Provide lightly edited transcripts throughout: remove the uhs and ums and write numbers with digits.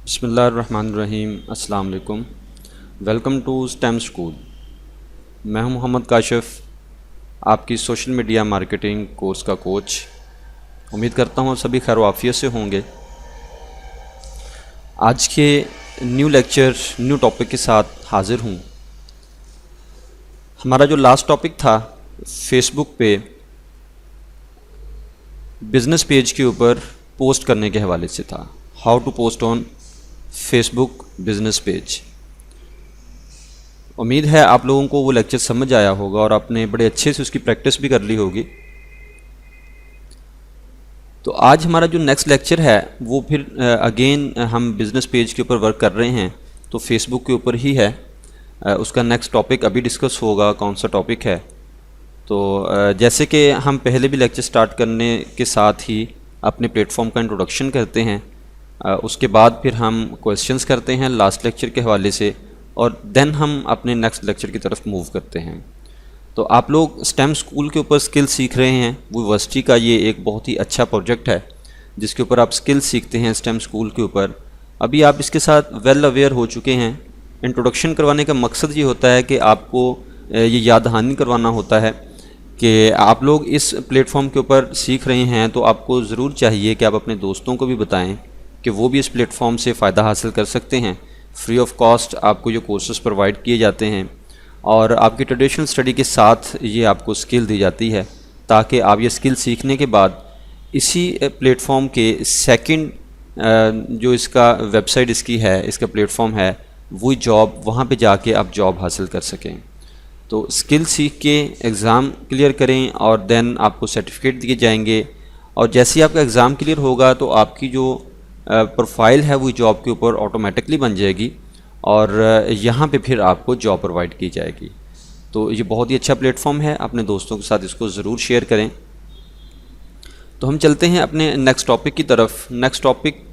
बिस्मिल्लाहिर्रहमानिर्रहीम। अस्सलाम वालेकुम। Welcome to STEM school. मैं हूं मोहम्मद काशिफ़, आपकी सोशल मीडिया मार्केटिंग कोर्स का कोच। उम्मीद करता हूं सभी खैर आफियत से होंगे। आज के न्यू लेक्चर न्यू टॉपिक के साथ हाज़िर हूं। हमारा जो लास्ट टॉपिक था फेसबुक पे बिज़नेस पेज के ऊपर पोस्ट करने के हवाले से था। How to post on Facebook business page. उम्मीद है आप लोगों को वो लेक्चर समझ आया होगा और आपने बड़े अच्छे से उसकी प्रैक्टिस भी कर ली होगी। तो आज हमारा जो नेक्स्ट लेक्चर है वो फिर अगेन हम बिज़नेस पेज के ऊपर वर्क कर रहे हैं, तो फेसबुक के ऊपर ही है। उसका नेक्स्ट टॉपिक अभी डिस्कस होगा, कौन सा टॉपिक है। तो जैसे कि हम पहले भी लेक्चर स्टार्ट करने के साथ ही अपने प्लेटफॉर्म का इंट्रोडक्शन करते हैं, उसके बाद फिर हम क्वेश्चंस करते हैं लास्ट लेक्चर के हवाले से, और देन हम अपने नेक्स्ट लेक्चर की तरफ मूव करते हैं। तो आप लोग स्टेम स्कूल के ऊपर स्किल सीख रहे हैं। यूनिवर्सिटी का ये एक बहुत ही अच्छा प्रोजेक्ट है जिसके ऊपर आप स्किल सीखते हैं स्टेम स्कूल के ऊपर। अभी आप इसके साथ वेल अवेयर हो चुके हैं। इंट्रोडक्शन करवाने का मकसद ये होता है कि आपको ये याद दहानी करवाना होता है कि आप लोग इस प्लेटफॉर्म के ऊपर सीख रहे हैं, तो आपको ज़रूर चाहिए कि आप अपने दोस्तों को भी बताएं कि वो भी इस प्लेटफॉर्म से फ़ायदा हासिल कर सकते हैं। फ्री ऑफ कॉस्ट आपको ये कोर्सेज़ प्रोवाइड किए जाते हैं और आपकी ट्रेडिशनल स्टडी के साथ ये आपको स्किल दी जाती है, ताकि आप ये स्किल सीखने के बाद इसी प्लेटफॉर्म के सेकंड जो इसका वेबसाइट इसकी है, इसका प्लेटफॉर्म है, वही जॉब, वहाँ पे जाके आप जॉब हासिल कर सकें। तो स्किल सीख के एग्ज़ाम क्लियर करें और देन आपको सर्टिफिकेट दिए जाएंगे, और जैसे ही आपका एग्ज़ाम क्लियर होगा तो आपकी जो प्रोफाइल है वो जॉब के ऊपर ऑटोमेटिकली बन जाएगी और यहाँ पे फिर आपको जॉब प्रोवाइड की जाएगी। तो ये बहुत ही अच्छा प्लेटफॉर्म है, अपने दोस्तों के साथ इसको ज़रूर शेयर करें। तो हम चलते हैं अपने नेक्स्ट टॉपिक की तरफ। नेक्स्ट टॉपिक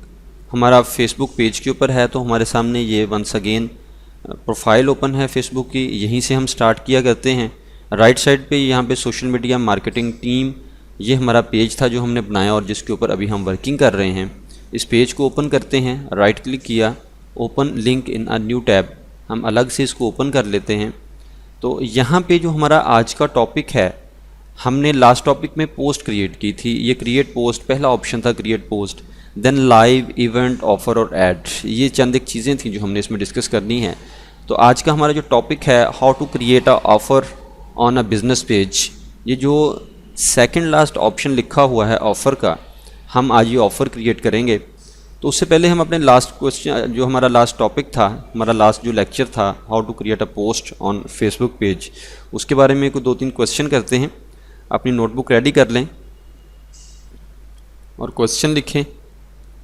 हमारा फेसबुक पेज के ऊपर है। तो हमारे सामने ये वंस अगेन प्रोफाइल ओपन है फेसबुक की, यहीं से हम स्टार्ट किया करते हैं। राइट साइड पे यहाँ पे सोशल मीडिया मार्केटिंग टीम, ये हमारा पेज था जो हमने बनाया और जिसके ऊपर अभी हम वर्किंग कर रहे हैं। इस पेज को ओपन करते हैं, राइट क्लिक किया, open link in a new tab, हम अलग से इसको ओपन कर लेते हैं। तो यहाँ पे जो हमारा आज का टॉपिक है, हमने लास्ट टॉपिक में पोस्ट क्रिएट की थी। ये क्रिएट पोस्ट पहला ऑप्शन था, create post, then live, event, offer और ऐड। ये चंद एक चीज़ें थी जो हमने इसमें डिस्कस करनी है। तो आज का हमारा जो टॉपिक है, how to create a offer on a business page. ये जो सेकंड लास्ट ऑप्शन लिखा हुआ है ऑफ़र का, हम आज ये ऑफ़र क्रिएट करेंगे। तो उससे पहले हम अपने लास्ट क्वेश्चन, जो हमारा लास्ट टॉपिक था, हमारा लास्ट जो लेक्चर था, how to create a post on Facebook page, उसके बारे में कुछ 2-3 क्वेश्चन करते हैं। अपनी नोटबुक रेडी कर लें और क्वेश्चन लिखें,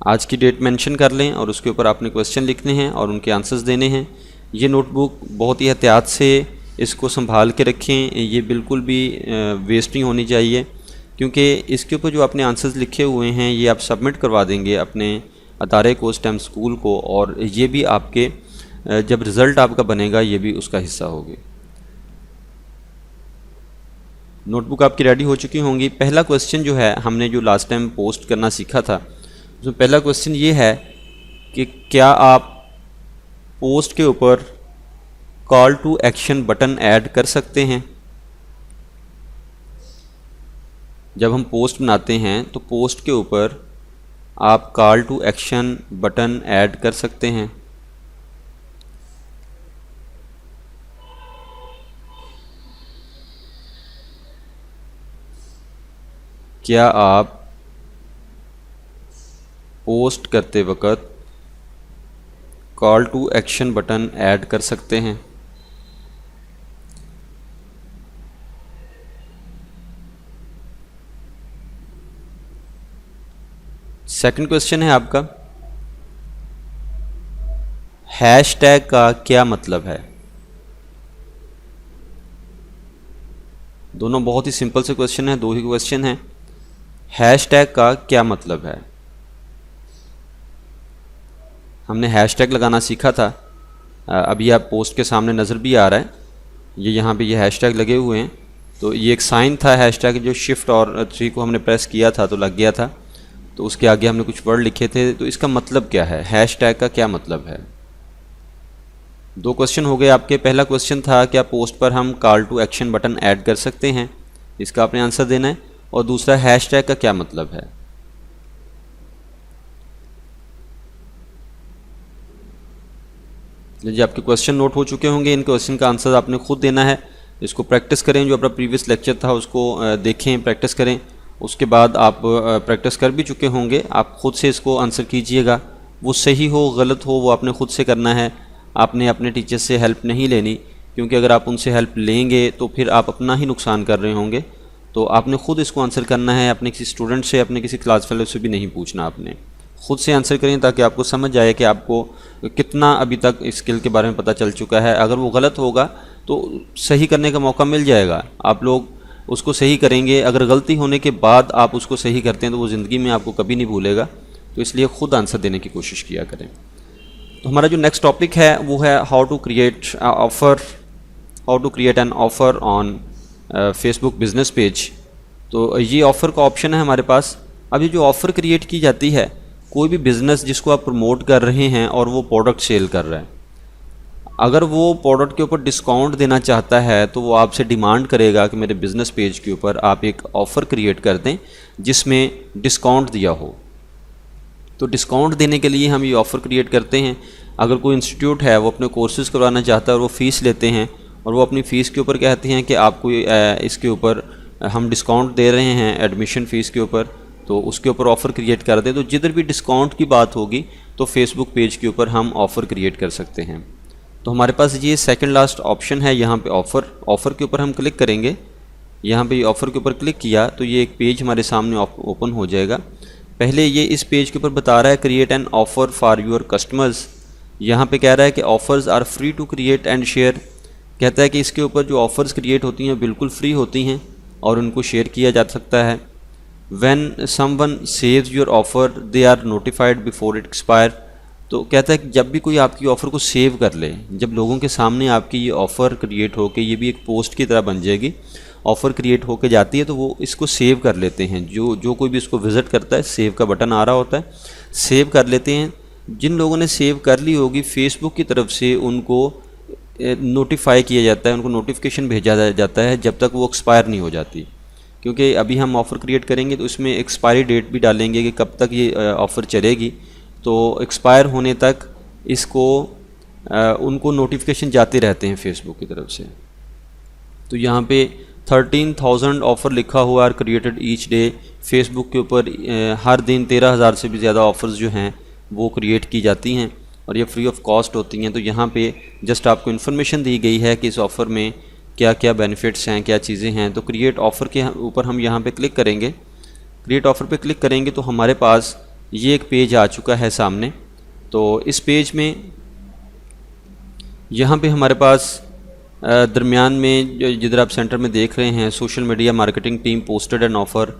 आज की डेट मेंशन कर लें और उसके ऊपर आपने क्वेश्चन लिखने हैं और उनके आंसर्स देने हैं। ये नोटबुक बहुत ही एहतियात से इसको संभाल के रखें, ये बिल्कुल भी वेस्ट नहीं होनी चाहिए, क्योंकि इसके ऊपर जो आपने आंसर्स लिखे हुए हैं ये आप सबमिट करवा देंगे अपने अदारे को, स्टेम स्कूल को, और ये भी आपके जब रिज़ल्ट आपका बनेगा ये भी उसका हिस्सा होगी। नोटबुक आपकी रेडी हो चुकी होंगी। पहला क्वेश्चन जो है, हमने जो लास्ट टाइम पोस्ट करना सीखा था, उसमें पहला क्वेश्चन ये है कि क्या आप पोस्ट के ऊपर call to action button add कर सकते हैं। जब हम पोस्ट बनाते हैं तो पोस्ट के ऊपर आप call to action button add कर सकते हैं। क्या आप पोस्ट करते वक्त call to action button add कर सकते हैं। सेकंड क्वेश्चन है आपका, हैशटैग का क्या मतलब है। दोनों बहुत ही सिंपल से क्वेश्चन है, 2 ही क्वेश्चन हैं। हैशटैग का क्या मतलब है। हमने हैशटैग लगाना सीखा था, अभी आप पोस्ट के सामने नज़र भी आ रहा है, ये यहाँ पे ये हैशटैग लगे हुए हैं। तो ये एक साइन था हैशटैग, जो शिफ्ट और 3 को हमने प्रेस किया था तो लग गया था। तो उसके आगे हमने कुछ वर्ड लिखे थे, तो इसका मतलब क्या है, हैशटैग का क्या मतलब है। 2 क्वेश्चन हो गए आपके। पहला क्वेश्चन था क्या पोस्ट पर हम call to action button add कर सकते हैं, इसका आपने आंसर देना है। और दूसरा हैशटैग का क्या मतलब है। जी आपके क्वेश्चन नोट हो चुके होंगे, इन क्वेश्चन का आंसर आपने खुद देना है। इसको प्रैक्टिस करें, जो अपना प्रीवियस लेक्चर था उसको देखें, प्रैक्टिस करें। उसके बाद आप प्रैक्टिस कर भी चुके होंगे, आप खुद से इसको आंसर कीजिएगा। वो सही हो गलत हो वो आपने खुद से करना है, आपने अपने टीचर से हेल्प नहीं लेनी, क्योंकि अगर आप उनसे हेल्प लेंगे तो फिर आप अपना ही नुकसान कर रहे होंगे। तो आपने खुद इसको आंसर करना है, अपने किसी स्टूडेंट से, अपने किसी क्लास फेलो से भी नहीं पूछना, आपने खुद से आंसर करें ताकि आपको समझ आए कि आपको कितना अभी तक स्किल के बारे में पता चल चुका है। अगर वो गलत होगा तो सही करने का मौका मिल जाएगा, आप लोग उसको सही करेंगे। अगर गलती होने के बाद आप उसको सही करते हैं तो वो ज़िंदगी में आपको कभी नहीं भूलेगा। तो इसलिए ख़ुद आंसर देने की कोशिश किया करें। तो हमारा जो नेक्स्ट टॉपिक है वो है how to create an offer on Facebook business page. तो ये ऑफ़र का ऑप्शन है हमारे पास। अब ये जो ऑफ़र क्रिएट की जाती है, कोई भी बिज़नेस जिसको आप प्रमोट कर रहे हैं और वो प्रोडक्ट सेल कर रहा है, अगर वो प्रोडक्ट के ऊपर डिस्काउंट देना चाहता है तो वो आपसे डिमांड करेगा कि मेरे बिज़नेस पेज के ऊपर आप एक ऑफ़र क्रिएट कर दें जिसमें डिस्काउंट दिया हो। तो डिस्काउंट देने के लिए हम ये ऑफ़र क्रिएट करते हैं। अगर कोई इंस्टीट्यूट है वो अपने कोर्सेज़ करवाना चाहता है और वो फ़ीस लेते हैं और वो अपनी फ़ीस के ऊपर कहते हैं कि आपको इसके ऊपर हम डिस्काउंट दे रहे हैं एडमिशन फ़ीस के ऊपर, तो उसके ऊपर ऑफ़र क्रिएट कर दें। तो जिधर भी डिस्काउंट की बात होगी तो फेसबुक पेज के ऊपर हम ऑफ़र क्रिएट कर सकते हैं। तो हमारे पास ये सेकंड लास्ट ऑप्शन है, यहाँ पे ऑफ़र के ऊपर हम क्लिक करेंगे। यहाँ पे ऑफ़र के ऊपर क्लिक किया तो ये एक पेज हमारे सामने ओपन हो जाएगा। पहले ये इस पेज के ऊपर बता रहा है create an offer for your customers. यहाँ पे कह रहा है कि offers are free to create and share. कहता है कि इसके ऊपर जो ऑफ़र्स क्रिएट होती हैं बिल्कुल फ्री होती हैं और उनको शेयर किया जा सकता है। When someone saves your offer, they are notified before it expire। तो कहता है कि जब भी कोई आपकी ऑफ़र को सेव कर ले, जब लोगों के सामने आपकी ये ऑफ़र क्रिएट होके, ये भी एक पोस्ट की तरह बन जाएगी, ऑफ़र क्रिएट होके जाती है तो वो इसको सेव कर लेते हैं। जो कोई भी इसको विज़िट करता है, सेव का बटन आ रहा होता है, सेव कर लेते हैं। जिन लोगों ने सेव कर ली होगी, फेसबुक की तरफ से उनको नोटिफाई किया जाता है, उनको नोटिफिकेशन भेजा जाता है जब तक वो एक्सपायर नहीं हो जाती। क्योंकि अभी हम ऑफ़र क्रिएट करेंगे तो इसमें एक्सपायरी डेट भी डालेंगे कि कब तक ये ऑफ़र चलेगी। तो एक्सपायर होने तक इसको उनको नोटिफिकेशन जाते रहते हैं फेसबुक की तरफ से। तो यहाँ पे 13,000 ऑफ़र लिखा हुआ है क्रिएटेड ईच डे। फेसबुक के ऊपर हर दिन 13,000 से भी ज़्यादा ऑफ़र्स जो हैं वो क्रिएट की जाती हैं और ये फ्री ऑफ कॉस्ट होती हैं। तो यहाँ पे जस्ट आपको इन्फॉर्मेशन दी गई है कि इस ऑफ़र में क्या क्या बेनिफिट्स हैं, क्या चीज़ें हैं। तो क्रिएट ऑफ़र के ऊपर हम यहाँ पे क्लिक करेंगे। क्रिएट ऑफ़र पे क्लिक करेंगे तो हमारे पास ये एक पेज आ चुका है सामने। तो इस पेज में यहाँ पे हमारे पास दरमियान में जिधर आप सेंटर में देख रहे हैं, social media marketing team posted an offer.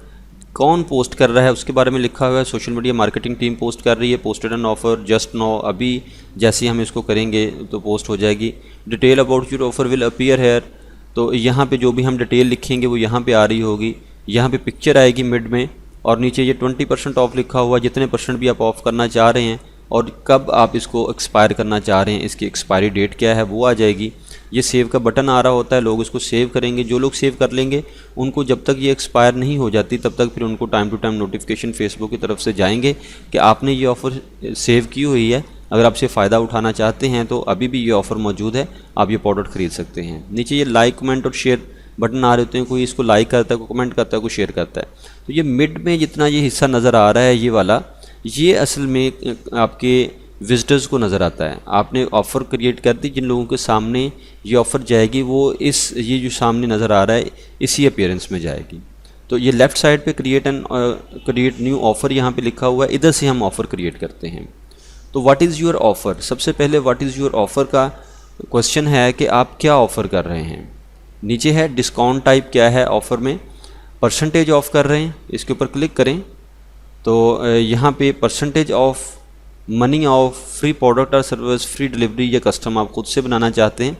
कौन पोस्ट कर रहा है उसके बारे में लिखा हुआ है। Social media marketing team post कर रही है, posted an offer just now. अभी जैसे ही हम इसको करेंगे तो पोस्ट हो जाएगी। Detail about your offer will appear here. तो यहाँ पे जो भी हम डिटेल लिखेंगे वो यहाँ पे आ रही होगी। यहाँ पे पिक्चर आएगी मिड में और नीचे ये 20% ऑफ लिखा हुआ, जितने परसेंट भी आप ऑफ़ करना चाह रहे हैं और कब आप इसको एक्सपायर करना चाह रहे हैं, इसकी एक्सपायरी डेट क्या है वो आ जाएगी। ये सेव का बटन आ रहा होता है, लोग इसको सेव करेंगे। जो लोग सेव कर लेंगे उनको जब तक ये एक्सपायर नहीं हो जाती तब तक फिर उनको time to time notification Facebook की तरफ से जाएंगे कि आपने ये ऑफ़र सेव की हुई है। अगर आपसे फ़ायदा उठाना चाहते हैं तो अभी भी ये ऑफ़र मौजूद है, आप ये प्रोडक्ट ख़रीद सकते हैं। नीचे ये लाइक, कमेंट और शेयर बटन आ रहे होते हैं। कोई इसको लाइक करता है, कोई कमेंट करता है, कोई शेयर करता है। तो ये मिड में जितना ये हिस्सा नज़र आ रहा है ये वाला, ये असल में आपके विजिटर्स को नज़र आता है। आपने ऑफ़र क्रिएट कर दी, जिन लोगों के सामने ये ऑफ़र जाएगी वो ये जो सामने नज़र आ रहा है इसी अपीयरेंस में जाएगी। तो ये लेफ़्ट साइड पे क्रिएट न्यू ऑफ़र यहाँ पे लिखा हुआ है, इधर से हम ऑफ़र क्रिएट करते हैं। तो व्हाट इज़ योर ऑफ़र, सबसे पहले व्हाट इज़ योर ऑफ़र का क्वेश्चन है कि आप क्या ऑफ़र कर रहे हैं। नीचे है डिस्काउंट टाइप क्या है ऑफ़र में, परसेंटेज ऑफ कर रहे हैं, इसके ऊपर क्लिक करें तो यहाँ पे percentage of money of free product और सर्विस, फ्री डिलीवरी या कस्टम आप खुद से बनाना चाहते हैं।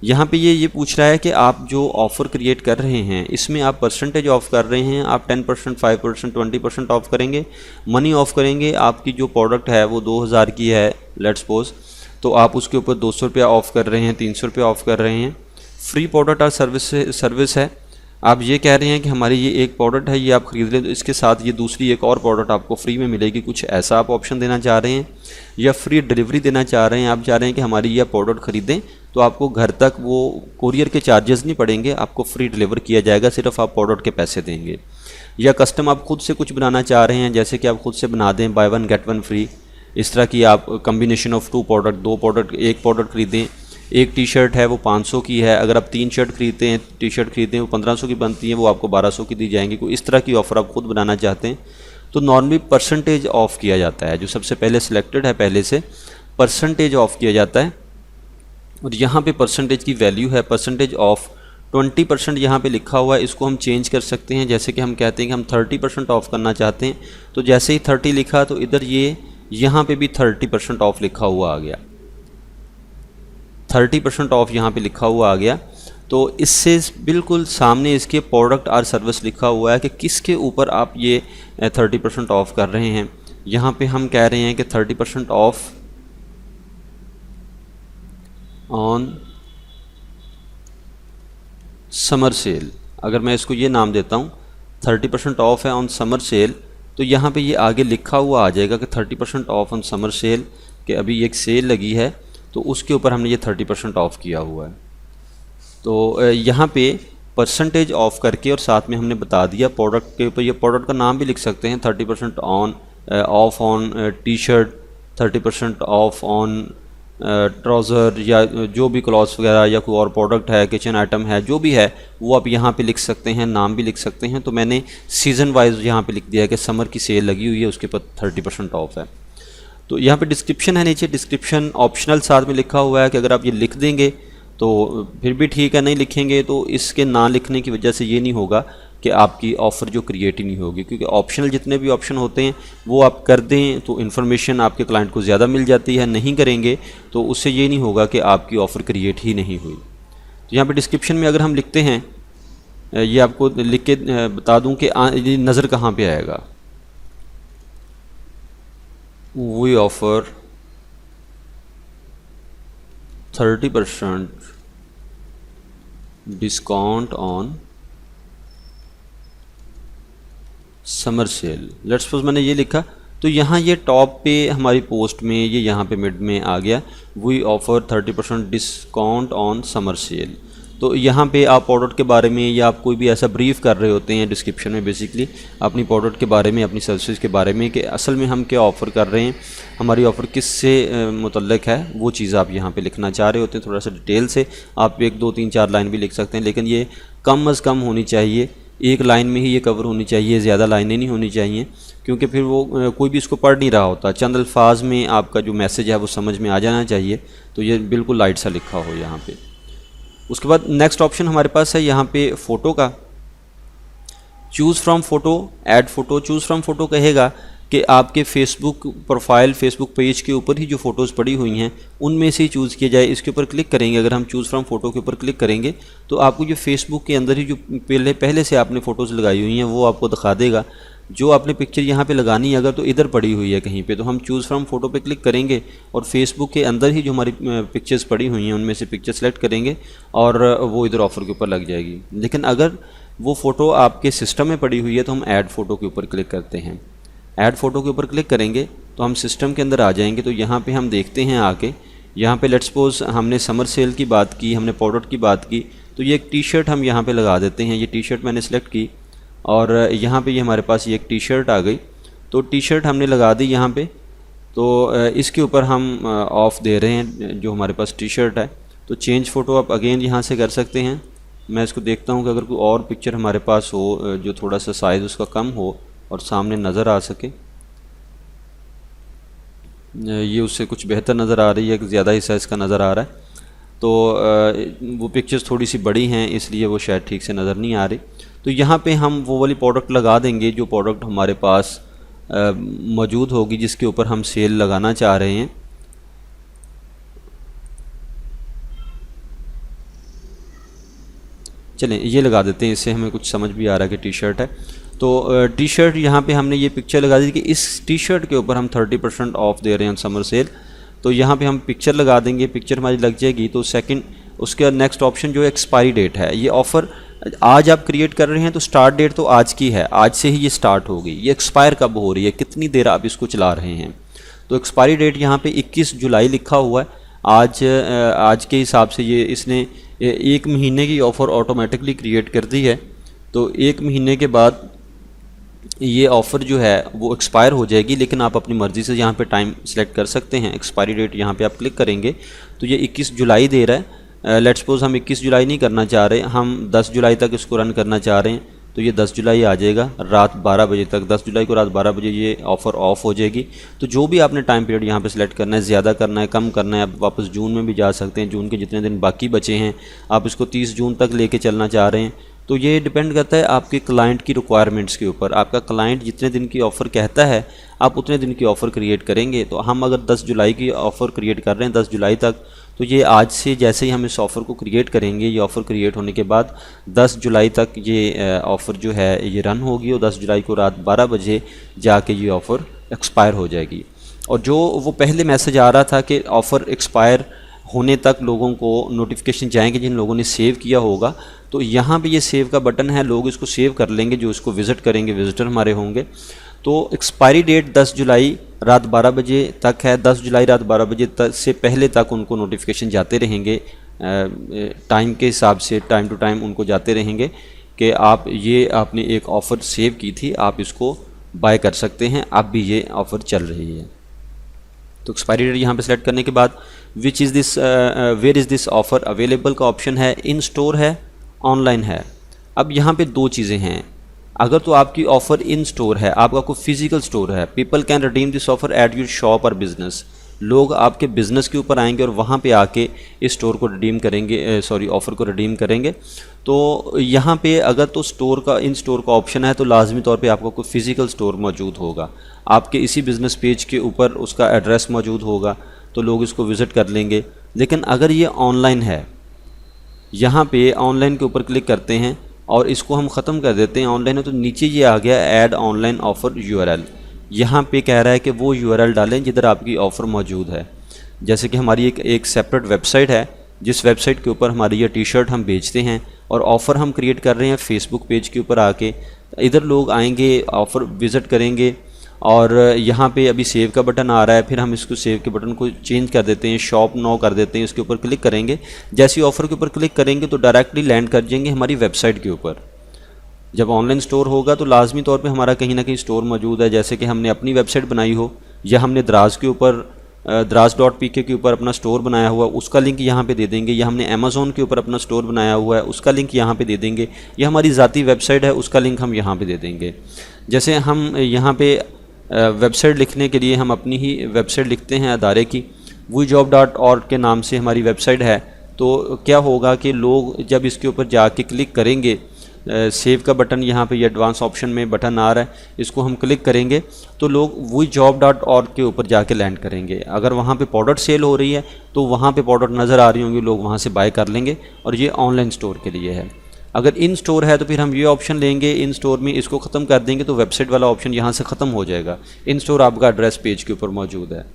यहाँ पे ये पूछ रहा है कि आप जो ऑफ़र क्रिएट कर रहे हैं इसमें आप परसेंटेज ऑफ कर रहे हैं, आप 10%, 5%, 20% ऑफ करेंगे, मनी ऑफ करेंगे। आपकी जो प्रोडक्ट है वो 2000 की है लेट्स सपोज, तो आप उसके ऊपर 200 रुपया ऑफ़ कर रहे हैं, 300 रुपया ऑफ़ कर रहे हैं। फ्री प्रोडक्ट और सर्विस है। आप ये कह रहे हैं कि हमारी ये एक प्रोडक्ट है, ये आप ख़रीद लें तो इसके साथ ये दूसरी एक और प्रोडक्ट आपको फ्री में मिलेगी, कुछ ऐसा आप ऑप्शन देना चाह रहे हैं। या फ्री डिलीवरी देना चाह रहे हैं, आप चाह रहे हैं कि हमारी यह प्रोडक्ट ख़रीदें तो आपको घर तक वो कोरियर के चार्जेस नहीं पड़ेंगे, आपको फ्री डिलीवर किया जाएगा, सिर्फ आप प्रोडक्ट के पैसे देंगे। या कस्टम आप खुद से कुछ बनाना चाह रहे हैं, जैसे कि आप खुद से बना दें, by one get one free, इस तरह की आप कम्बिनेशन ऑफ 2 प्रोडक्ट, 2 प्रोडक्ट, एक प्रोडक्ट ख़रीदें। एक टी शर्ट है वो 500 की है, अगर आप 3 शर्ट खरीदते हैं, टी शर्ट खरीदते हैं वो 1500 की बनती है, वो आपको 1200 की दी जाएंगी। कोई इस तरह की ऑफ़र आप खुद बनाना चाहते हैं तो नॉर्मली परसेंटेज ऑफ किया जाता है, जो सबसे पहले सिलेक्टेड है पहले से परसेंटेज ऑफ किया जाता है। और यहाँ पे परसेंटेज की वैल्यू है परसेंटेज ऑफ 20% यहाँ पे लिखा हुआ है, इसको हम चेंज कर सकते हैं। जैसे कि हम कहते हैं कि हम 30% ऑफ करना चाहते हैं, तो जैसे ही 30 लिखा तो इधर यहाँ पे भी 30% ऑफ लिखा हुआ आ गया, 30% ऑफ यहाँ पे लिखा हुआ आ गया। तो इससे बिल्कुल सामने इसके प्रोडक्ट और सर्विस लिखा हुआ है कि किसके ऊपर आप ये 30% ऑफ कर रहे हैं। यहाँ पे हम कह रहे हैं कि 30% ऑफ ऑन समर सेल, अगर मैं इसको ये नाम देता हूँ 30% ऑफ है ऑन समर सेल, तो यहाँ पे ये आगे लिखा हुआ आ जाएगा कि 30% ऑफ ऑन समर सेल, कि अभी एक सेल लगी है तो उसके ऊपर हमने ये 30% ऑफ़ किया हुआ है। तो यहाँ पे परसेंटेज ऑफ करके और साथ में हमने बता दिया प्रोडक्ट के ऊपर, ये प्रोडक्ट का नाम भी लिख सकते हैं, 30% of on T shirt, 30% of on trouser, या जो भी क्लॉथ्स वगैरह या कोई और प्रोडक्ट है, किचन आइटम है, जो भी है वो आप यहाँ पे लिख सकते हैं, नाम भी लिख सकते हैं। तो मैंने सीज़न वाइज यहाँ पे लिख दिया है कि समर की सेल लगी हुई है, उसके ऊपर 30% ऑफ है। तो यहाँ पे डिस्क्रिप्शन है नीचे, डिस्क्रिप्शन ऑप्शनल साथ में लिखा हुआ है कि अगर आप ये लिख देंगे तो फिर भी ठीक है, नहीं लिखेंगे तो इसके ना लिखने की वजह से ये नहीं होगा कि आपकी ऑफ़र जो क्रिएट ही नहीं होगी, क्योंकि ऑप्शनल जितने भी ऑप्शन होते हैं वो आप कर दें तो इन्फॉर्मेशन आपके क्लाइंट को ज़्यादा मिल जाती है, नहीं करेंगे तो उससे ये नहीं होगा कि आपकी ऑफ़र क्रिएट ही नहीं हुई। तो यहाँ पे डिस्क्रिप्शन में अगर हम लिखते हैं, ये आपको लिख के बता दूँ कि ये नज़र कहाँ पे आएगा, we offer 30% discount on summer cell. Let's suppose मैंने ये लिखा तो यहाँ ये टॉप पे हमारी पोस्ट में ये यहाँ पे मिड में आ गया, we offer 30% discount on summer sale. तो यहाँ पे आप प्रोडक्ट के बारे में या आप कोई भी ऐसा ब्रीफ कर रहे होते हैं डिस्क्रिप्शन में, बेसिकली अपनी प्रोडक्ट के बारे में, अपनी सर्विसेज के बारे में, कि असल में हम क्या ऑफ़र कर रहे हैं, हमारी ऑफ़र किससे मुतल्लिक है, वो चीज़ आप यहाँ पे लिखना चाह रहे होते हैं। थोड़ा सा डिटेल से आप 1, 2, 3, 4 लाइन भी लिख सकते हैं, लेकिन ये कम अज़ कम होनी चाहिए, एक लाइन में ही ये कवर होनी चाहिए, ज़्यादा लाइनें नहीं होनी चाहिए, क्योंकि फिर वो कोई भी इसको पढ़ नहीं रहा होता। चंद अल्फाज में आपका जो मैसेज है वो समझ में आ जाना चाहिए, तो ये बिल्कुल लाइट सा लिखा हो यहाँ पे। उसके बाद नेक्स्ट ऑप्शन हमारे पास है यहाँ पे फ़ोटो का, choose from photo, add photo. Choose from photo कहेगा कि आपके फेसबुक प्रोफाइल, फेसबुक पेज के ऊपर ही जो फ़ोटोज़ पड़ी हुई हैं उनमें से ही चूज़ किया जाए। इसके ऊपर क्लिक करेंगे, अगर हम चूज़ फ्रॉम फ़ोटो के ऊपर क्लिक करेंगे तो आपको जो फेसबुक के अंदर ही जो पहले से आपने फ़ोटोज़ लगाई हुई हैं वो आपको दिखा देगा। जो आपने पिक्चर यहाँ पे लगानी है अगर तो इधर पड़ी हुई है कहीं पे, तो हम चूज़ फ्रॉम फ़ोटो पे क्लिक करेंगे और फेसबुक के अंदर ही जो हमारी पिक्चर्स पड़ी हुई हैं उनमें से पिक्चर सेलेक्ट करेंगे और वो इधर ऑफ़र के ऊपर लग जाएगी। लेकिन अगर वो फ़ोटो आपके सिस्टम में पड़ी हुई है तो हम ऐड फ़ोटो के ऊपर क्लिक करते हैं। ऐड फ़ोटो के ऊपर क्लिक करेंगे तो हम सिस्टम के अंदर आ जाएंगे। तो यहाँ पे हम देखते हैं आके, यहाँ पे लेट्स सपोज हमने समर सेल की बात की, हमने प्रोडक्ट की बात की, तो ये एक टी शर्ट हम यहाँ पे लगा देते हैं। ये टी शर्ट मैंने सेलेक्ट की और यहाँ पे ये हमारे पास ये एक टी शर्ट आ गई, तो टी शर्ट हमने लगा दी यहाँ पे। तो इसके ऊपर हम ऑफ़ दे रहे हैं जो हमारे पास टी शर्ट है। तो चेंज फ़ोटो आप अगेन यहाँ से कर सकते हैं। मैं इसको देखता हूँ कि अगर कोई और पिक्चर हमारे पास हो जो थोड़ा सा साइज़ उसका कम हो और सामने नज़र आ सके। ये उससे कुछ बेहतर नज़र आ रही है, ज़्यादा ही साइज़ का नज़र आ रहा है। तो वो पिक्चर्स थोड़ी सी बड़ी हैं इसलिए वो शायद ठीक से नज़र नहीं आ रही। तो यहाँ पे हम वो वाली प्रोडक्ट लगा देंगे जो प्रोडक्ट हमारे पास मौजूद होगी, जिसके ऊपर हम सेल लगाना चाह रहे हैं। चलें ये लगा देते हैं, इससे हमें कुछ समझ भी आ रहा है कि टी शर्ट है। तो टी शर्ट यहाँ पे हमने ये पिक्चर लगा दी कि इस टी शर्ट के ऊपर हम 30% ऑफ दे रहे हैं समर सेल। तो यहाँ पे हम पिक्चर लगा देंगे, पिक्चर हमारी लग जाएगी। तो सेकंड उसके नेक्स्ट ऑप्शन जो एक्सपायरी डेट है, ये ऑफ़र आज आप क्रिएट कर रहे हैं तो स्टार्ट डेट तो आज की है, आज से ही ये स्टार्ट होगी। ये एक्सपायर कब हो रही है, कितनी देर आप इसको चला रहे हैं। तो एक्सपायरी डेट यहाँ पे 21 जुलाई लिखा हुआ है। आज के हिसाब से ये इसने 1 महीने की ऑफ़र ऑटोमेटिकली क्रिएट कर दी है। तो 1 महीने के बाद ये ऑफ़र जो है वो एक्सपायर हो जाएगी, लेकिन आप अपनी मर्ज़ी से यहाँ पे टाइम सेलेक्ट कर सकते हैं। एक्सपायरी डेट यहाँ पे आप क्लिक करेंगे तो ये 21 जुलाई दे रहा है। लेट्स सपोज हम 21 जुलाई नहीं करना चाह रहे, हम 10 जुलाई तक इसको रन करना चाह रहे हैं, तो ये 10 जुलाई आ जाएगा रात 12 बजे तक। 10 जुलाई को रात 12 बजे ये ऑफ़र ऑफ हो जाएगी। तो जो भी आपने टाइम पीरियड यहाँ पे सिलेक्ट करना है, ज़्यादा करना है, कम करना है, आप वापस जून में भी जा सकते हैं। जून के जितने दिन बाकी बचे हैं आप इसको 30 जून तक लेके चलना चाह रहे हैं। तो ये डिपेंड करता है आपके क्लाइंट की रिक्वायरमेंट्स के ऊपर। आपका क्लाइंट जितने दिन की ऑफ़र कहता है आप उतने दिन की ऑफ़र क्रिएट करेंगे। तो हम अगर 10 जुलाई की ऑफ़र क्रिएट कर रहे हैं 10 जुलाई तक, तो ये आज से जैसे ही हम इस ऑफ़र को क्रिएट करेंगे, ये ऑफ़र क्रिएट होने के बाद 10 जुलाई तक ये ऑफ़र जो है ये रन होगी और 10 जुलाई को रात 12 बजे जाके ये ऑफ़र एक्सपायर हो जाएगी। और जो वो पहले मैसेज आ रहा था कि ऑफ़र एक्सपायर होने तक लोगों को नोटिफिकेशन जाएंगे जिन लोगों ने सेव किया होगा, तो यहाँ पे ये सेव का बटन है, लोग इसको सेव कर लेंगे जो इसको विज़िट करेंगे, विज़िटर हमारे होंगे। तो एक्सपायरी डेट 10 जुलाई रात 12 बजे तक है। 10 जुलाई रात 12 बजे तक से पहले तक उनको नोटिफिकेशन जाते रहेंगे, टाइम के हिसाब से टाइम टू टाइम उनको जाते रहेंगे कि आपने एक ऑफ़र सेव की थी, आप इसको बाय कर सकते हैं, अब भी ये ऑफ़र चल रही है। तो एक्सपायरी डेट यहाँ पे सेलेक्ट करने के बाद which is this where is this offer available का ऑप्शन है, इन स्टोर है, ऑनलाइन है। अब यहाँ पे 2 चीज़ें हैं। अगर तो आपकी ऑफ़र इन स्टोर है, आपका कोई फिजिकल स्टोर है, people can redeem this offer at your shop और बिज़नेस। लोग आपके बिज़नेस के ऊपर आएंगे और वहाँ पे आके इस स्टोर को रिडीम करेंगे, ऑफ़र को रिडीम करेंगे। तो यहाँ पे अगर तो स्टोर का इन स्टोर का ऑप्शन है तो लाजमी तौर पे आपका कोई फिज़िकल स्टोर मौजूद होगा, आपके इसी बिज़नेस पेज के ऊपर उसका एड्रेस मौजूद होगा, तो लोग इसको विज़िट कर लेंगे। लेकिन अगर ये ऑनलाइन है, यहाँ पे ऑनलाइन के ऊपर क्लिक करते हैं और इसको हम ख़त्म कर देते हैं, ऑनलाइन है, तो नीचे ये आ गया ऐड ऑनलाइन ऑफ़र URL। यहाँ पे कह रहा है कि वो URL डालें जिधर आपकी ऑफ़र मौजूद है। जैसे कि हमारी एक सेपरेट वेबसाइट है, जिस वेबसाइट के ऊपर हमारी ये टी शर्ट हम बेचते हैं और ऑफ़र हम क्रिएट कर रहे हैं फेसबुक पेज के ऊपर आके। इधर लोग आएंगे, ऑफ़र विज़िट करेंगे और यहाँ पे अभी सेव का बटन आ रहा है, फिर हम इसको सेव के बटन को चेंज कर देते हैं, शॉप नाउ कर देते हैं, इसके ऊपर क्लिक करेंगे। जैसे ही ऑफ़र के ऊपर क्लिक करेंगे तो डायरेक्टली लैंड कर जाएंगे हमारी वेबसाइट के ऊपर। जब ऑनलाइन स्टोर होगा तो लाजमी तौर पे हमारा कहीं ना कहीं स्टोर मौजूद है, जैसे कि हमने अपनी वेबसाइट बनाई हो या हमने दराज के ऊपर दराज.pk के ऊपर अपना स्टोर बनाया हुआ, उसका लिंक यहाँ पे दे देंगे, या हमने अमेज़ॉन के ऊपर अपना स्टोर बनाया हुआ है उसका लिंक यहाँ पे दे देंगे, या हमारी ज़ाती वेबसाइट है उसका लिंक हम यहाँ पे दे देंगे। जैसे हम यहाँ पे वेबसाइट लिखने के लिए हम अपनी ही वेबसाइट लिखते हैं अदारे की, wujob.org के नाम से हमारी वेबसाइट है। तो क्या होगा कि लोग जब इसके ऊपर जाके क्लिक करेंगे, सेव का बटन यहाँ पे ये एडवांस ऑप्शन में बटन आ रहा है, इसको हम क्लिक करेंगे तो लोग wujob.org के ऊपर जाके लैंड करेंगे। अगर वहाँ पे प्रोडक्ट सेल हो रही है तो वहाँ पे प्रोडक्ट नज़र आ रही होंगी, लोग वहाँ से बाय कर लेंगे, और ये ऑनलाइन स्टोर के लिए है। अगर इन स्टोर है तो फिर हम ये ऑप्शन लेंगे, इन स्टोर में इसको ख़त्म कर देंगे तो वेबसाइट वाला ऑप्शन यहाँ से ख़त्म हो जाएगा। इन स्टोर आपका एड्रेस पेज के ऊपर मौजूद है।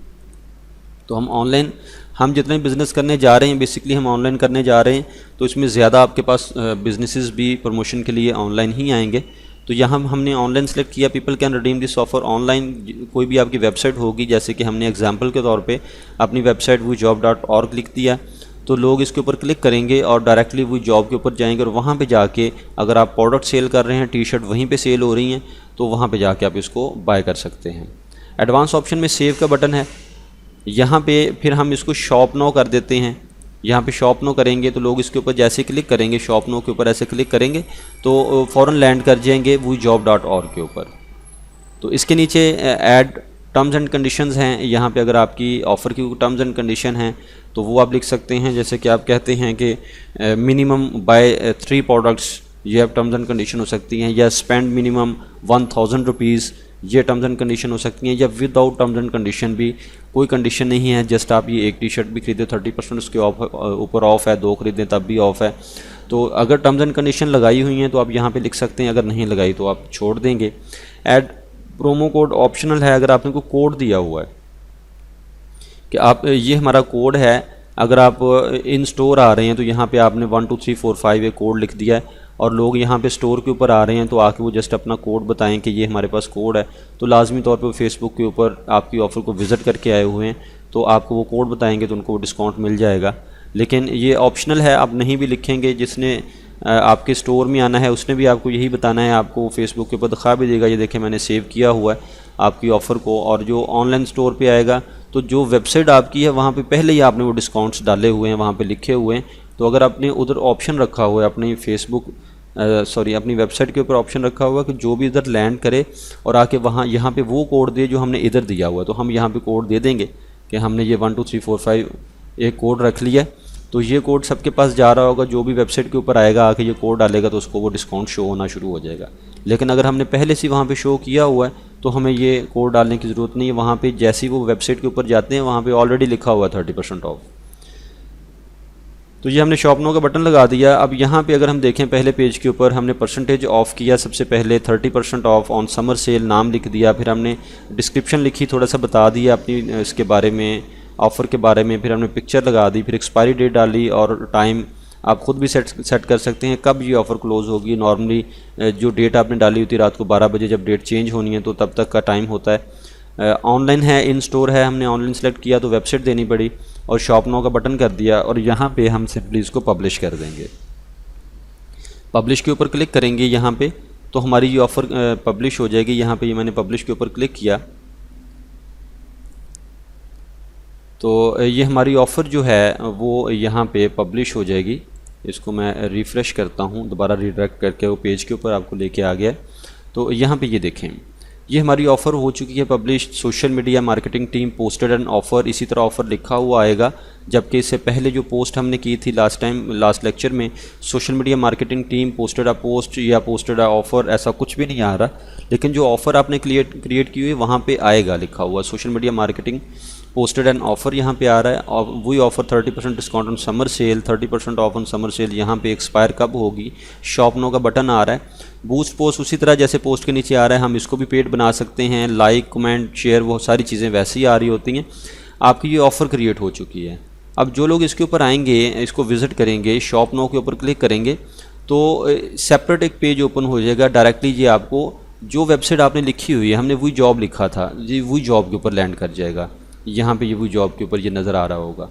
तो हम ऑनलाइन हम जितने बिज़नेस करने जा रहे हैं, बेसिकली हम ऑनलाइन करने जा रहे हैं, तो इसमें ज़्यादा आपके पास बिजनेसेस भी प्रमोशन के लिए ऑनलाइन ही आएंगे। तो यहाँ हमने ऑनलाइन सेलेक्ट किया, people can redeem this offer online. कोई भी आपकी वेबसाइट होगी, जैसे कि हमने एग्जांपल के तौर पे अपनी वेबसाइट wujob.org लिख दिया, तो लोग इसके ऊपर क्लिक करेंगे और डायरेक्टली वो जॉब के ऊपर जाएंगे और वहाँ पे जाके अगर आप प्रोडक्ट सेल कर रहे हैं, टी शर्ट वहीं पे सेल हो रही हैं, तो वहाँ पे जाके आप इसको बाय कर सकते हैं। एडवांस ऑप्शन में सेव का बटन है, यहाँ पे फिर हम इसको शॉप नाउ कर देते हैं। यहाँ पे शॉप नाउ करेंगे तो लोग इसके ऊपर जैसे क्लिक करेंगे, शॉप नाउ के ऊपर ऐसे क्लिक करेंगे तो फ़ौरन लैंड कर जाएंगे wujob.org के ऊपर। तो इसके नीचे ऐड टर्म्स एंड कंडीशंस हैं, यहाँ पे अगर आपकी ऑफ़र की टर्म्स एंड कंडीशन हैं तो वो आप लिख सकते हैं। जैसे कि आप कहते हैं कि मिनिमम बाय 3 प्रोडक्ट्स, ये अब टर्म्स एंड कंडीशन हो सकती हैं, या स्पेंड मिनिमम 1000 रुपीज़, ये टर्म्स एंड कंडीशन हो सकती हैं, या विदाउट टर्म्स एंड कंडीशन भी कोई कंडीशन नहीं है, जस्ट आप ये एक टी शर्ट भी खरीदें 30% उसके ऊपर ऑफ़ है, 2 खरीदें तब भी ऑफ़ है। तो अगर टर्म्स एंड कंडीशन लगाई हुई हैं तो आप यहाँ पे लिख सकते हैं, अगर नहीं लगाई तो आप छोड़ देंगे। ऐड प्रोमो कोड ऑप्शनल है। अगर आपने कोई कोड दिया हुआ है कि आप ये हमारा कोड है, अगर आप इन स्टोर आ रहे हैं तो यहाँ पे आपने 1 2 3 4 5 एक कोड लिख दिया है और लोग यहाँ पे स्टोर के ऊपर आ रहे हैं तो आके वो जस्ट अपना कोड बताएं कि ये हमारे पास कोड है, तो लाजमी तौर पे फेसबुक के ऊपर आपकी ऑफ़र को विज़िट करके आए हुए हैं तो आपको वो कोड बताएंगे तो उनको वो डिस्काउंट मिल जाएगा। लेकिन ये ऑप्शनल है, आप नहीं भी लिखेंगे, जिसने आपके स्टोर में आना है उसने भी आपको यही बताना है, आपको फेसबुक के ऊपर दिखा भी देगा, ये देखें मैंने सेव किया हुआ है आपकी ऑफ़र को। और जो ऑनलाइन स्टोर पे आएगा तो जो वेबसाइट आपकी है वहाँ पे पहले ही आपने वो डिस्काउंट्स डाले हुए हैं, वहाँ पे लिखे हुए हैं। तो अगर आपने उधर ऑप्शन रखा हुआ है अपनी फेसबुक अपनी वेबसाइट के ऊपर ऑप्शन रखा हुआ है कि जो भी इधर लैंड करे और आके वहाँ यहाँ पे वो कोड दे जो हमने इधर दिया हुआ है, तो हम यहाँ पे कोड दे देंगे कि हमने ये 1 2 3 4 5 एक कोड रख लिया, तो ये कोड सबके पास जा रहा होगा, जो भी वेबसाइट के ऊपर आएगा आके ये कोड डालेगा तो उसको वो डिस्काउंट शो होना शुरू हो जाएगा। लेकिन अगर हमने पहले से वहाँ पे शो किया हुआ है तो हमें ये कोड डालने की ज़रूरत नहीं है। वहाँ पे जैसे ही वो वेबसाइट के ऊपर जाते हैं वहाँ पे ऑलरेडी लिखा हुआ है 30% ऑफ। तो ये हमने शॉप नाउ का बटन लगा दिया। अब यहाँ पे अगर हम देखें पहले पेज के ऊपर हमने परसेंटेज ऑफ़ किया, सबसे पहले 30% ऑफ ऑन समर सेल नाम लिख दिया, फिर हमने डिस्क्रिप्शन लिखी, थोड़ा सा बता दिया अपनी इसके बारे में, ऑफ़र के बारे में, फिर हमने पिक्चर लगा दी, फिर एक्सपायरी डेट डाली और टाइम आप ख़ुद भी सेट कर सकते हैं कब ये ऑफ़र क्लोज़ होगी। नॉर्मली जो डेट आपने डाली होती है रात को 12 बजे, जब डेट चेंज होनी है तो तब तक का टाइम होता है। ऑनलाइन है, इन स्टोर है, हमने ऑनलाइन सेलेक्ट किया तो वेबसाइट देनी पड़ी और शॉप नाउ का बटन कर दिया और यहाँ पे हम सिंपली इसको पब्लिश कर देंगे। पब्लिश के ऊपर क्लिक करेंगे यहाँ पे तो हमारी ये ऑफ़र पब्लिश हो जाएगी। यहाँ पे ये मैंने पब्लिश के ऊपर क्लिक किया तो ये हमारी ऑफ़र जो है वो यहाँ पे पब्लिश हो जाएगी। इसको मैं रिफ़्रेश करता हूँ, दोबारा रिडायरेक्ट करके वो पेज के ऊपर आपको लेके आ गया। तो यहाँ पे ये देखें, ये हमारी ऑफ़र हो चुकी है publish. Social media marketing team posted an offer, इसी तरह ऑफ़र लिखा हुआ आएगा, जबकि इससे पहले जो पोस्ट हमने की थी लास्ट लेक्चर में, social media marketing team posted a post या पोस्टेड अ ऑफ़र, ऐसा कुछ भी नहीं आ रहा। लेकिन जो ऑफ़र आपने क्रिएट की हुई है वहाँ पे आएगा लिखा हुआ social media marketing posted an offer, यहाँ पे आ रहा है। और वही offer 30% discount on summer cell, 30% of on summer cell, यहाँ पे एक्सपायर कब होगी। शॉप नाउ का बटन आ रहा है। बूस्ट पोस्ट उसी तरह जैसे पोस्ट के नीचे आ रहा है, हम इसको भी पेड बना सकते हैं। लाइक कमेंट शेयर वो सारी चीज़ें वैसे ही आ रही होती हैं। आपकी ये ऑफ़र क्रिएट हो चुकी है। अब जो लोग इसके ऊपर आएंगे, इसको विज़िट करेंगे, शॉप नाउ के ऊपर क्लिक करेंगे तो सेपरेट एक पेज ओपन हो जाएगा। डायरेक्टली ये आपको जो वेबसाइट आपने लिखी हुई है, हमने वही जॉब लिखा था, जी वही जॉब के ऊपर लैंड कर जाएगा। यहाँ पे ये वही जॉब के ऊपर ये नज़र आ रहा होगा,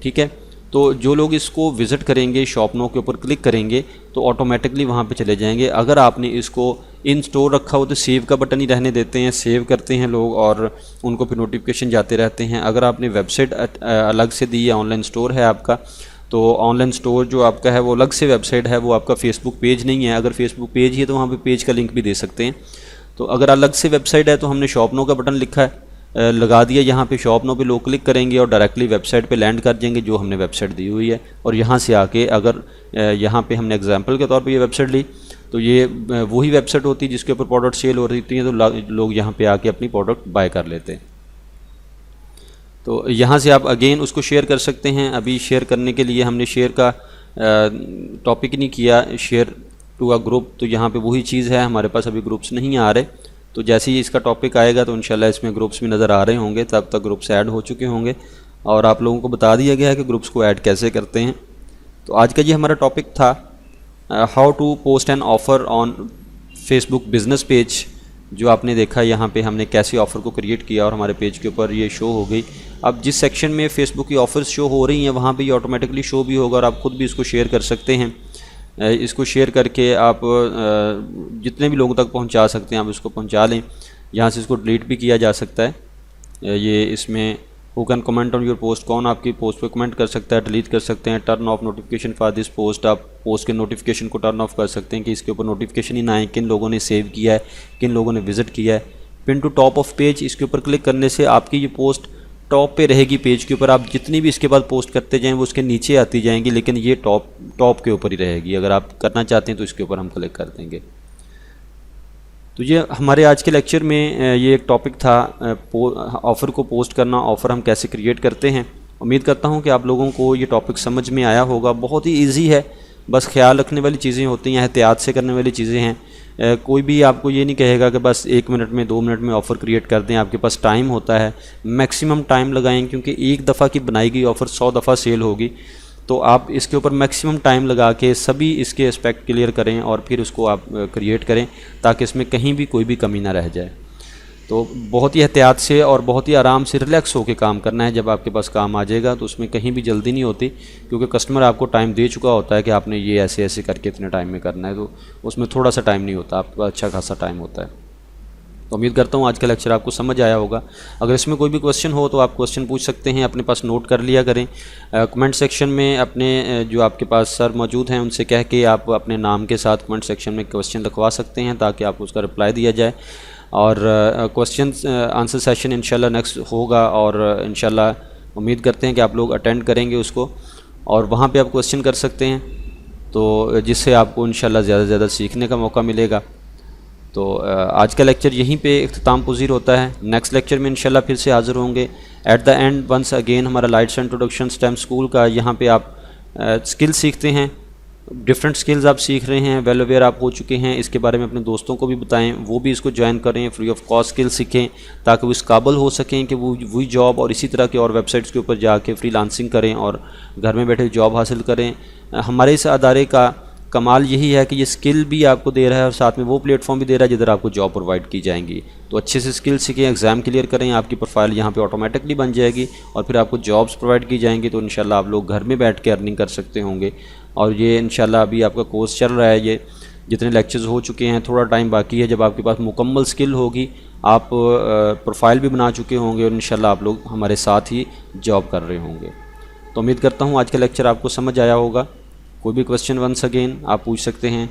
ठीक है। तो जो लोग इसको विज़िट करेंगे, शॉप नाउ के ऊपर क्लिक करेंगे तो ऑटोमेटिकली वहाँ पे चले जाएंगे। अगर आपने इसको इन स्टोर रखा हो तो सेव का बटन ही रहने देते हैं, सेव करते हैं लोग और उनको फिर नोटिफिकेशन जाते रहते हैं। अगर आपने वेबसाइट अलग से दी है, ऑनलाइन स्टोर है आपका, तो ऑनलाइन स्टोर जो आपका है वो अलग से वेबसाइट है, वो आपका फेसबुक पेज नहीं है। अगर फेसबुक पेज ही है तो वहाँ पर पेज का लिंक भी दे सकते हैं। तो अगर अलग से वेबसाइट है तो हमने शॉप नाउ का बटन लिखा है, लगा दिया, यहाँ पे शॉप नाउ पे लोग क्लिक करेंगे और डायरेक्टली वेबसाइट पे लैंड कर जाएंगे जो हमने वेबसाइट दी हुई है। और यहाँ से आके अगर यहाँ पे हमने एग्जांपल के तौर पे ये वेबसाइट ली तो ये वही वेबसाइट होती है जिसके ऊपर प्रोडक्ट सेल हो रही थी, तो लोग यहाँ पे आके अपनी प्रोडक्ट बाय कर लेते हैं। तो यहाँ से आप अगेन उसको शेयर कर सकते हैं। अभी शेयर करने के लिए हमने शेयर का टॉपिक नहीं किया, शेयर टू अ ग्रुप, तो यहाँ पे वही चीज़ है, हमारे पास अभी ग्रुप्स नहीं आ रहे। तो जैसे ही इसका टॉपिक आएगा तो इंशाल्लाह इसमें ग्रुप्स भी नज़र आ रहे होंगे, तब तक ग्रुप्स ऐड हो चुके होंगे और आप लोगों को बता दिया गया है कि ग्रुप्स को ऐड कैसे करते हैं। तो आज का ये हमारा टॉपिक था how to post an offer on Facebook business page. जो आपने देखा यहाँ पे हमने कैसे ऑफ़र को क्रिएट किया और हमारे पेज के ऊपर ये शो हो गई। अब जिस सेक्शन में फेसबुक की ऑफ़र्स शो हो रही हैं वहाँ पे ये ऑटोमेटिकली शो भी होगा और आप ख़ुद भी इसको शेयर कर सकते हैं। इसको शेयर करके आप जितने भी लोगों तक पहुंचा सकते हैं आप इसको पहुंचा लें। यहाँ से इसको डिलीट भी किया जा सकता है। ये इसमें who can comment on your post, कौन आपकी पोस्ट पे कमेंट कर सकता है, डिलीट कर सकते हैं। Turn off notification for this post, आप पोस्ट के नोटिफिकेशन को टर्न ऑफ कर सकते हैं कि इसके ऊपर नोटिफिकेशन ही ना आए किन लोगों ने सेव किया है, किन लोगों ने विज़िट किया है। Pin to top of page, इसके ऊपर क्लिक करने से आपकी ये पोस्ट टॉप पे रहेगी पेज के ऊपर। आप जितनी भी इसके बाद पोस्ट करते जाएं वो उसके नीचे आती जाएंगी, लेकिन ये टॉप के ऊपर ही रहेगी। अगर आप करना चाहते हैं तो इसके ऊपर हम क्लिक कर देंगे। तो ये हमारे आज के लेक्चर में ये एक टॉपिक था, ऑफ़र को पोस्ट करना, ऑफ़र हम कैसे क्रिएट करते हैं। उम्मीद करता हूँ कि आप लोगों को ये टॉपिक समझ में आया होगा। बहुत ही ईजी है बस ख्याल रखने वाली चीज़ें होती हैं, एहतियात से करने वाली चीज़ें हैं। कोई भी आपको ये नहीं कहेगा कि बस 1 मिनट में 2 मिनट में ऑफ़र क्रिएट कर दें। आपके पास टाइम होता है, मैक्सिमम टाइम लगाएं, क्योंकि एक दफ़ा की बनाई गई ऑफ़र 100 दफ़ा सेल होगी। तो आप इसके ऊपर मैक्सिमम टाइम लगा के सभी इसके एस्पेक्ट क्लियर करें और फिर उसको आप क्रिएट करें, ताकि इसमें कहीं भी कोई भी कमी ना रह जाए। तो बहुत ही एहतियात से और बहुत ही आराम से रिलैक्स होकर काम करना है। जब आपके पास काम आ जाएगा तो उसमें कहीं भी जल्दी नहीं होती, क्योंकि कस्टमर आपको टाइम दे चुका होता है कि आपने ये ऐसे ऐसे करके इतने टाइम में करना है, तो उसमें थोड़ा सा टाइम नहीं होता, आपके पास अच्छा खासा टाइम होता है। तो उम्मीद करता हूँ आज का लेक्चर आपको समझ आया होगा। अगर इसमें कोई भी क्वेश्चन हो तो आप क्वेश्चन पूछ सकते हैं, अपने पास नोट कर लिया करें। कमेंट सेक्शन में अपने जो आपके पास सर मौजूद हैं उनसे कह के आप अपने नाम के साथ कमेंट सेक्शन में क्वेश्चन लिखवा सकते हैं, ताकि आपको उसका रिप्लाई दिया जाए। और क्वेश्चन आंसर सेशन इंशाल्लाह नेक्स्ट होगा, और इंशाल्लाह उम्मीद करते हैं कि आप लोग अटेंड करेंगे उसको, और वहाँ पे आप क्वेश्चन कर सकते हैं, तो जिससे आपको इंशाल्लाह ज़्यादा से ज़्यादा सीखने का मौका मिलेगा। तो आज का लेक्चर यहीं पे इख्तिताम पज़ीर होता है। नेक्स्ट लेक्चर में इंशाल्लाह फिर से हाज़िर होंगे। At the end once again हमारा लाइट्स इंट्रोडक्शन स्टेम स्कूल का, यहाँ पे आप स्किल सीखते हैं, डिफरेंट स्किल्स आप सीख रहे हैं, वेल अवेयर आप हो चुके हैं। इसके बारे में अपने दोस्तों को भी बताएं, वो भी इसको ज्वाइन करें, फ्री ऑफ कॉस्ट स्किल सीखें, ताकि वो इस काबिल हो सकें कि वो वही जॉब और इसी तरह के और वेबसाइट्स के ऊपर जाके फ्रीलांसिंग करें और घर में बैठे जॉब हासिल करें। हमारे इस अदारे का कमाल यही है कि ये स्किल भी आपको दे रहा है और साथ में वो प्लेटफॉर्म भी दे रहा है जिधर आपको जॉब प्रोवाइड की जाएंगी। तो अच्छे से स्किल सीखें, एग्ज़ाम क्लियर करें, आपकी प्रोफाइल यहाँ पे ऑटोमेटिकली बन जाएगी और फिर आपको जॉब्स प्रोवाइड की जाएंगी। तो इंशाल्लाह आप लोग घर में बैठ के अर्निंग कर सकते होंगे। और ये इंशाल्लाह अभी आपका कोर्स चल रहा है, ये जितने लेक्चर्स हो चुके हैं, थोड़ा टाइम बाकी है। जब आपके पास मुकम्मल स्किल होगी, आप प्रोफाइल भी बना चुके होंगे और इंशाल्लाह आप लोग हमारे साथ ही जॉब कर रहे होंगे। तो उम्मीद करता हूँ आज का लेक्चर आपको समझ आया होगा। कोई भी क्वेश्चन वंस अगेन आप पूछ सकते हैं।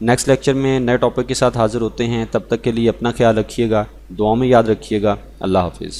नेक्स्ट लेक्चर में नए टॉपिक के साथ हाज़िर होते हैं। तब तक के लिए अपना ख्याल रखिएगा, दुआ में याद रखिएगा। अल्लाह हाफिज़।